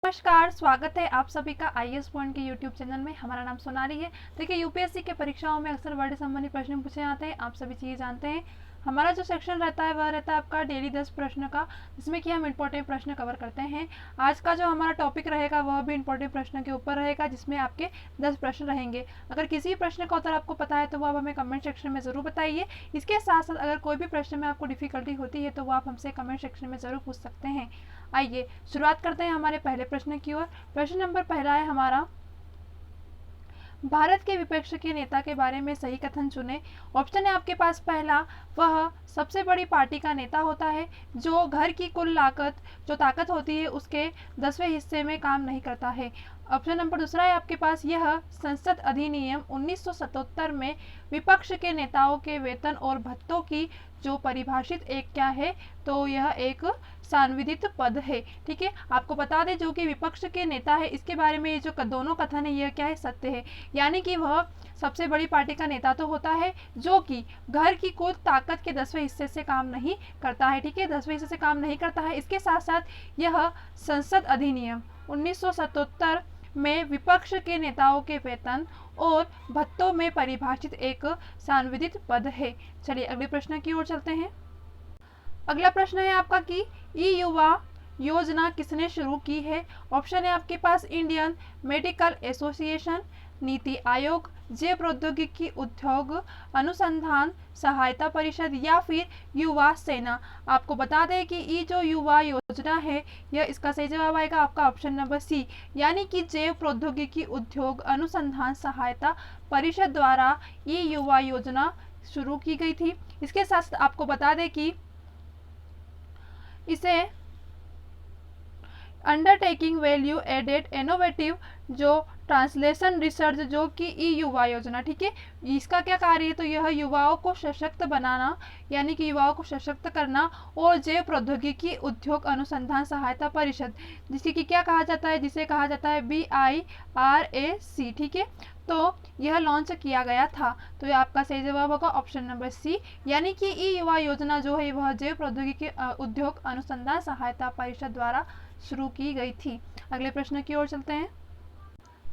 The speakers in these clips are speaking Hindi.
नमस्कार, स्वागत है आप सभी का आईएएस पॉइंट के यूट्यूब चैनल में। हमारा नाम सोनाली है। देखिए, यूपीएससी के परीक्षाओं में अक्सर वर्ड संबंधी प्रश्न पूछे जाते हैं, आप सभी चीज़ जानते हैं। हमारा जो सेक्शन रहता है वह रहता है आपका डेली 10 प्रश्न का, जिसमें कि हम इंपॉर्टेंट प्रश्न कवर करते हैं। आज का जो हमारा टॉपिक रहेगा वह भी इंपॉर्टेंट प्रश्न के ऊपर रहेगा, जिसमें आपके 10 प्रश्न रहेंगे। अगर किसी प्रश्न का उत्तर आपको पता है तो वो आप हमें कमेंट सेक्शन में ज़रूर बताइए। इसके साथ साथ अगर कोई भी प्रश्न में आपको डिफिकल्टी होती है तो वो आप हमसे कमेंट सेक्शन में ज़रूर पूछ सकते हैं। आइए शुरुआत करते हैं हमारे पहले प्रश्न की ओर। प्रश्न नंबर पहला है हमारा, भारत के विपक्ष के नेता के बारे में सही कथन चुने। ऑप्शन है आपके पास पहला, वह सबसे बड़ी पार्टी का नेता होता है जो घर की कुल लागत जो ताकत होती है उसके 10वें हिस्से में काम नहीं करता है। ऑप्शन नंबर दूसरा है आपके पास, यह संसद अधिनियम 1977 में विपक्ष के नेताओं के वेतन और भत्तों की जो परिभाषित एक क्या है, तो यह एक सांविधिक पद है। ठीक है, आपको बता दें जो कि विपक्ष के नेता है इसके बारे में ये जो दोनों कथन है यह क्या है, सत्य है। यानी कि वह सबसे बड़ी पार्टी का नेता तो होता है जो कि घर की कुल ताकत के 10वें हिस्से से काम नहीं करता है। ठीक है, 10वें हिस्से से काम नहीं करता है। इसके साथ साथ यह संसद अधिनियम 1977 में विपक्ष के नेताओं के वेतन और भत्तों में परिभाषित एक सांविधिक पद है। चलिए अगले प्रश्न की ओर चलते हैं। अगला प्रश्न है आपका कि ई युवा योजना किसने शुरू की है। ऑप्शन है आपके पास Indian medical association, NITI Aayog, जैव प्रौद्योगिकी उद्योग अनुसंधान सहायता परिषद या फिर युवा सेना। आपको बता दें कि ये जो युवा योजना है यह इसका सही जवाब आएगा आपका ऑप्शन नंबर सी, यानी कि जैव प्रौद्योगिकी उद्योग अनुसंधान सहायता परिषद द्वारा ये युवा योजना शुरू की गई थी। इसके साथ आपको बता दें कि इसे अंडरटेकिंग वैल्यू एडेड इनोवेटिव जो ट्रांसलेशन रिसर्च जो कि ई युवा योजना, ठीक है, इसका क्या कार्य है, तो यह युवाओं को सशक्त बनाना, यानी कि युवाओं को सशक्त करना, और जैव प्रौद्योगिकी उद्योग अनुसंधान सहायता परिषद जिसे कि क्या कहा जाता है, जिसे कहा जाता है BIRAC। ठीक है, तो यह लॉन्च किया गया था। तो यह आपका सही जवाब होगा ऑप्शन नंबर सी, यानी कि ई युवा योजना जो है वह जैव प्रौद्योगिकी उद्योग अनुसंधान सहायता परिषद द्वारा शुरू की गई थी। अगले प्रश्न की ओर चलते हैं।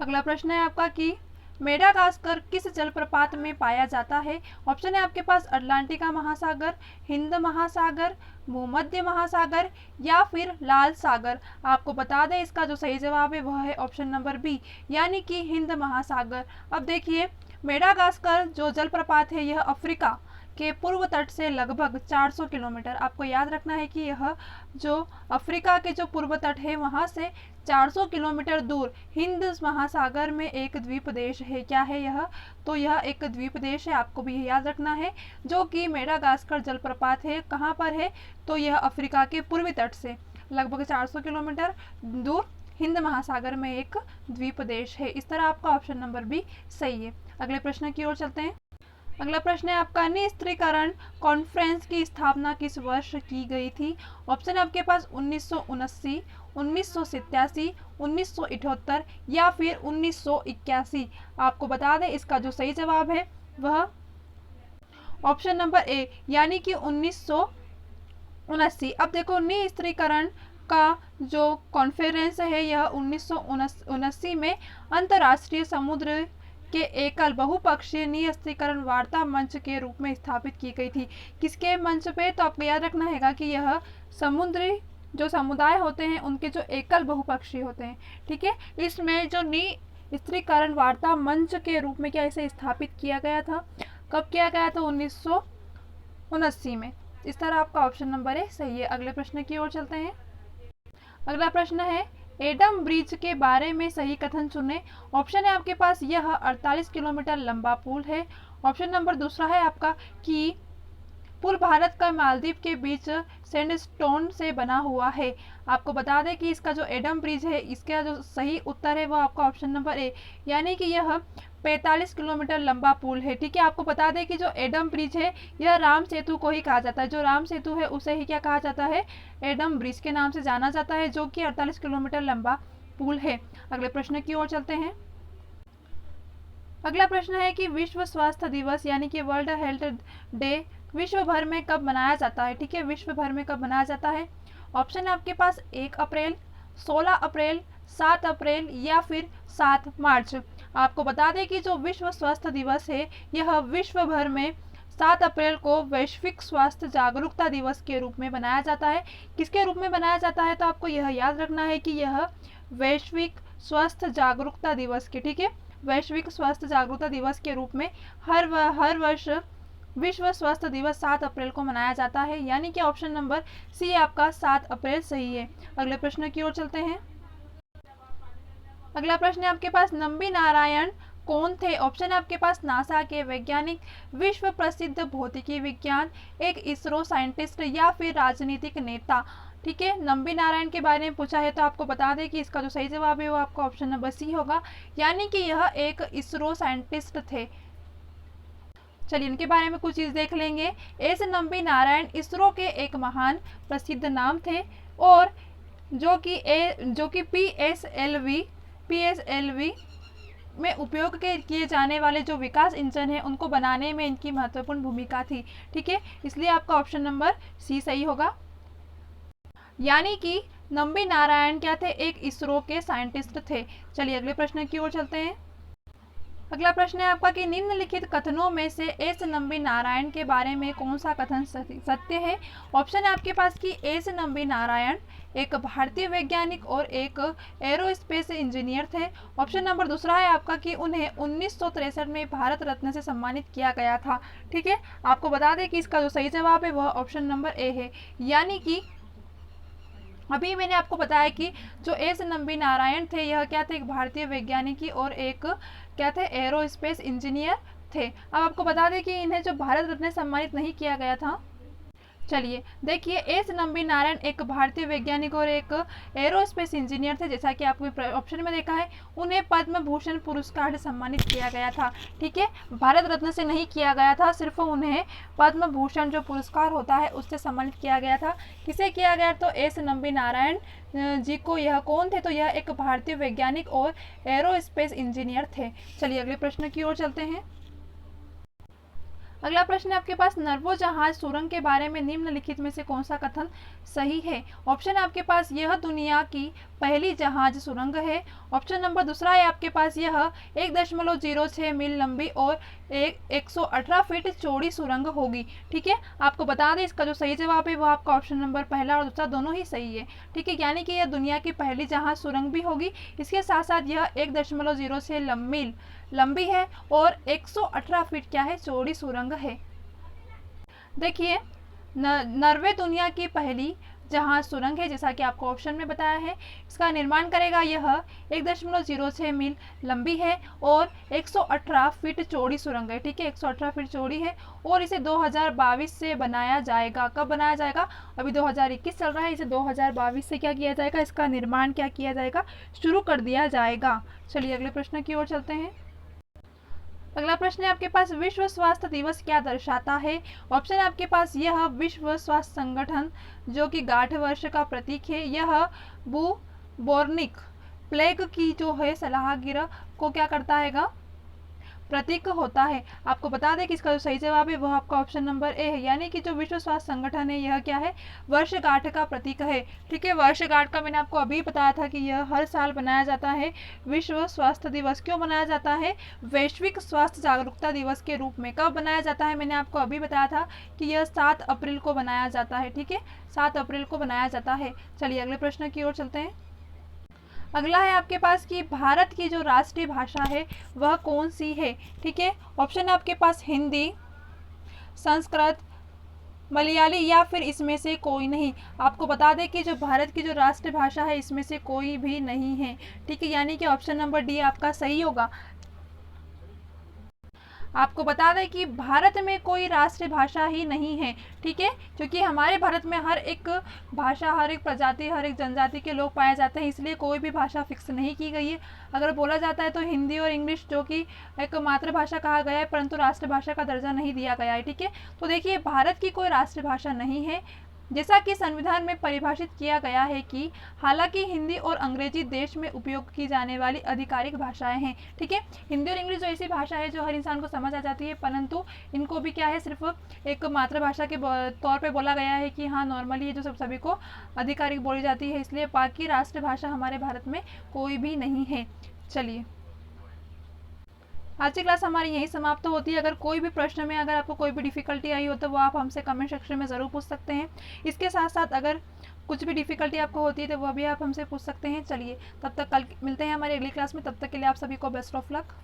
अगला प्रश्न है आपका कि मेडागास्कर किस जलप्रपात में पाया जाता है। ऑप्शन है आपके पास अटलांटिका महासागर, हिंद महासागर, भूमध्य महासागर या फिर लाल सागर। आपको बता दें इसका जो सही जवाब है वह है ऑप्शन नंबर बी, यानी कि हिंद महासागर। अब देखिए, मेडागास्कर जो जलप्रपात है यह अफ्रीका के पूर्व तट से लगभग 400 किलोमीटर, आपको याद रखना है कि यह जो अफ्रीका के जो पूर्व तट है वहां से 400 किलोमीटर दूर हिंद महासागर में एक द्वीप देश है। क्या है यह, तो यह एक द्वीप देश है, आपको भी याद रखना है, जो कि मेडागास्कर जलप्रपात है। कहाँ पर है, तो यह अफ्रीका के पूर्वी तट से लगभग 400 किलोमीटर दूर हिंद महासागर में एक द्वीप देश है। इस तरह आपका ऑप्शन नंबर बी सही है। अगले प्रश्न की ओर चलते हैं। अगला प्रश्न है आपका, निस्त्रीकरण कॉन्फ्रेंस की स्थापना किस वर्ष की गई थी। ऑप्शन है आपके पास 1979, 1987, 1978 या फिर 1981। आपको बता दें इसका जो सही जवाब है वह ऑप्शन नंबर ए, यानी कि 1979। अब देखो, निस्त्रीकरण का जो कॉन्फ्रेंस है यह 1979 में अंतर्राष्ट्रीय समुद्र के एकल बहुपक्षीय निस्त्रीकरण वार्ता मंच के रूप में स्थापित की गई थी। किसके मंच पे, तो आपको याद रखना है कि यह समुद्री जो समुदाय होते हैं उनके जो एकल बहुपक्षीय होते हैं। ठीक है, इसमें जो निस्त्रीकरण वार्ता मंच के रूप में क्या इसे स्थापित किया गया था, कब किया गया था, 1979 में। इस तरह आपका ऑप्शन नंबर ए सही है। अगले प्रश्न की ओर चलते हैं। अगला प्रश्न है, एडम ब्रिज के बारे में सही कथन चुने। ऑप्शन है आपके पास, यह 48 किलोमीटर लंबा पुल है। ऑप्शन नंबर दूसरा है आपका कि पुल भारत का मालदीव के बीच सैंडस्टोन से बना हुआ है। आपको बता दें कि इसका जो एडम ब्रिज है इसका जो सही उत्तर है वो आपका ऑप्शन नंबर ए, यानी कि यह 45 किलोमीटर लंबा पुल है। ठीक है, आपको बता दें कि जो एडम ब्रिज है यह राम सेतु को ही कहा जाता है, जो राम सेतु है उसे ही क्या कहा जाता है, एडम ब्रिज के नाम से जाना जाता है, जो कि 48 किलोमीटर लंबा पुल है। अगले प्रश्न की ओर चलते हैं। अगला प्रश्न है कि विश्व स्वास्थ्य दिवस यानी कि वर्ल्ड हेल्थ डे विश्व भर में कब मनाया जाता है। ठीक है, विश्व भर में कब मनाया जाता है। ऑप्शन है आपके पास 1 अप्रैल, 16 अप्रैल, 7 अप्रैल या फिर 7 मार्च। आपको बता दें कि जो विश्व स्वास्थ्य दिवस है यह विश्व भर में 7 अप्रैल को वैश्विक स्वास्थ्य जागरूकता दिवस के रूप में मनाया जाता है। किसके रूप में मनाया जाता है, तो आपको यह याद रखना है कि यह वैश्विक स्वास्थ्य जागरूकता दिवस के, ठीक है, वैश्विक स्वास्थ्य जागरूकता दिवस के रूप में हर वर्ष विश्व स्वास्थ्य दिवस 7 अप्रैल को मनाया जाता है। यानी कि ऑप्शन नंबर सी आपका 7 अप्रैल सही है। अगले प्रश्न की ओर चलते हैं। अगला प्रश्न है आपके पास, नंबी नारायण कौन थे? ऑप्शन है आपके पास नासा के वैज्ञानिक, विश्व प्रसिद्ध भौतिकी विज्ञान, एक इसरो साइंटिस्ट या फिर राजनीतिक नेता। ठीक है, नंबी नारायण के बारे में पूछा है तो आपको बता दें कि इसका जो सही जवाब है वो आपका ऑप्शन नंबर सी होगा, यानी कि यह एक इसरो साइंटिस्ट थे। चलिए इनके बारे में कुछ चीज़ देख लेंगे। एस नंबी नारायण इसरो के एक महान प्रसिद्ध नाम थे और जो कि PSLV में उपयोग किए जाने वाले जो विकास इंजन है उनको बनाने में इनकी महत्वपूर्ण भूमिका थी। ठीक है, इसलिए आपका ऑप्शन नंबर सी सही होगा, यानी कि नंबी नारायण क्या थे, एक इसरो के साइंटिस्ट थे। चलिए अगले प्रश्न की ओर चलते हैं। अगला प्रश्न है आपका कि निम्नलिखित कथनों में से एस नंबी नारायण के बारे में कौन सा कथन सत्य है? ऑप्शन है आपके पास कि एस नंबी नारायण एक भारतीय वैज्ञानिक और एक एरोस्पेस इंजीनियर थे। ऑप्शन नंबर दूसरा है आपका कि उन्हें 1963 में भारत रत्न से सम्मानित किया गया था। ठीक है, आपको बता दें कि इसका जो सही जवाब है वह ऑप्शन नंबर ए है, यानी कि अभी मैंने आपको बताया कि जो एस नंबी नारायण थे यह क्या थे, एक भारतीय वैज्ञानिक और एक क्या थे, एरोस्पेस इंजीनियर थे। अब आपको बता दें कि इन्हें जो भारत रत्न सम्मानित नहीं किया गया था। चलिए देखिए, एस नंबी नारायण एक भारतीय वैज्ञानिक और एक एरोस्पेस इंजीनियर थे, जैसा कि आपको ऑप्शन में देखा है। उन्हें पद्म भूषण पुरस्कार से सम्मानित किया गया था। ठीक है, भारत रत्न से नहीं किया गया था, सिर्फ उन्हें पद्म भूषण जो पुरस्कार होता है उससे सम्मानित किया गया था। किसे किया गया, तो एस नंबी नारायण जी को। यह कौन थे, तो यह एक भारतीय वैज्ञानिक और एरोस्पेस इंजीनियर थे। चलिए अगले प्रश्न की ओर चलते हैं। अगला प्रश्न है आपके पास, नर्वो जहाज सुरंग के बारे में निम्नलिखित में से कौन सा कथन सही है? ऑप्शन है आपके पास यह दुनिया की पहली जहाज सुरंग है। ऑप्शन नंबर दूसरा है आपके पास यह 1.06 मील लंबी और 118 फीट चौड़ी सुरंग होगी। ठीक है, आपको बता दें इसका जो सही जवाब है वो आपका ऑप्शन नंबर पहला और दूसरा दोनों ही सही है। ठीक है, यानी कि यह दुनिया की पहली जहाज सुरंग भी होगी। इसके साथ साथ यह 1.06 मील लंबी है और 118 फीट क्या है, चौड़ी सुरंग है। देखिए, नॉर्वे दुनिया की पहली जहाज सुरंग है, जैसा कि आपको ऑप्शन में बताया है। इसका निर्माण करेगा यह 1.06 मील लंबी है और 118 फीट चौड़ी सुरंग है। ठीक है, 118 फीट चौड़ी है और इसे 2022 से बनाया जाएगा। कब बनाया जाएगा, अभी 2021 चल रहा है, इसे 2022 से क्या किया जाएगा, इसका निर्माण क्या किया जाएगा, शुरू कर दिया जाएगा। चलिए अगले प्रश्न की ओर चलते हैं। अगला प्रश्न है आपके पास, विश्व स्वास्थ्य दिवस क्या दर्शाता है? ऑप्शन है आपके पास यह विश्व स्वास्थ्य संगठन जो कि गांठ वर्ष का प्रतीक है। यह बुबोनिक प्लेग की जो है सलाहगिर को क्या करता है, प्रतीक होता है। आपको बता दें कि इसका जो सही जवाब है वह आपका ऑप्शन नंबर ए है, यानी कि जो विश्व स्वास्थ्य संगठन है यह क्या है, वर्षगांठ का प्रतीक है। ठीक है, वर्षगांठ का मैंने आपको अभी बताया था कि यह हर साल बनाया जाता है। विश्व स्वास्थ्य दिवस क्यों बनाया जाता है, वैश्विक स्वास्थ्य जागरूकता दिवस के रूप में। कब बनाया जाता है, मैंने आपको अभी बताया था कि यह 7 अप्रैल को बनाया जाता है। ठीक है, 7 अप्रैल को बनाया जाता है। चलिए अगले प्रश्न की ओर चलते हैं। अगला है आपके पास कि भारत की जो राष्ट्रीय भाषा है वह कौन सी है? ठीक है, ऑप्शन है आपके पास हिंदी, संस्कृत, मलयाली या फिर इसमें से कोई नहीं। आपको बता दें कि जो भारत की जो राष्ट्रीय भाषा है इसमें से कोई भी नहीं है। ठीक है, यानी कि ऑप्शन नंबर डी आपका सही होगा। आपको बता दें कि भारत में कोई राष्ट्रीय भाषा ही नहीं है। ठीक है, क्योंकि हमारे भारत में हर एक भाषा, हर एक प्रजाति, हर एक जनजाति के लोग पाए जाते हैं, इसलिए कोई भी भाषा फिक्स नहीं की गई है। अगर बोला जाता है तो हिंदी और इंग्लिश जो कि एक मातृभाषा कहा गया है, परंतु राष्ट्रभाषा का दर्जा नहीं दिया गया है। ठीक है, तो देखिए भारत की कोई राष्ट्रीय भाषा नहीं है। जैसा कि संविधान में परिभाषित किया गया है कि हालांकि हिंदी और अंग्रेजी देश में उपयोग की जाने वाली आधिकारिक भाषाएं हैं, ठीक है। हिंदी और इंग्लिश जो ऐसी भाषा है जो हर इंसान को समझ आ जाती है, परंतु इनको भी क्या है, सिर्फ एक मातृभाषा के तौर पे बोला गया है कि हाँ नॉर्मली ये जो सब सभी को आधिकारिक बोली जाती है, इसलिए बाकी राष्ट्रभाषा हमारे भारत में कोई भी नहीं है। चलिए, आज की क्लास हमारी यही समाप्त होती है। अगर कोई भी प्रश्न में अगर आपको कोई भी डिफिकल्टी आई हो तो वो आप हमसे कमेंट सेक्शन में ज़रूर पूछ सकते हैं। इसके साथ साथ अगर कुछ भी डिफिकल्टी आपको होती है तो वह भी आप हमसे पूछ सकते हैं। चलिए, तब तक कल मिलते हैं हमारी अगली क्लास में। तब तक के लिए आप सभी को बेस्ट ऑफ लक।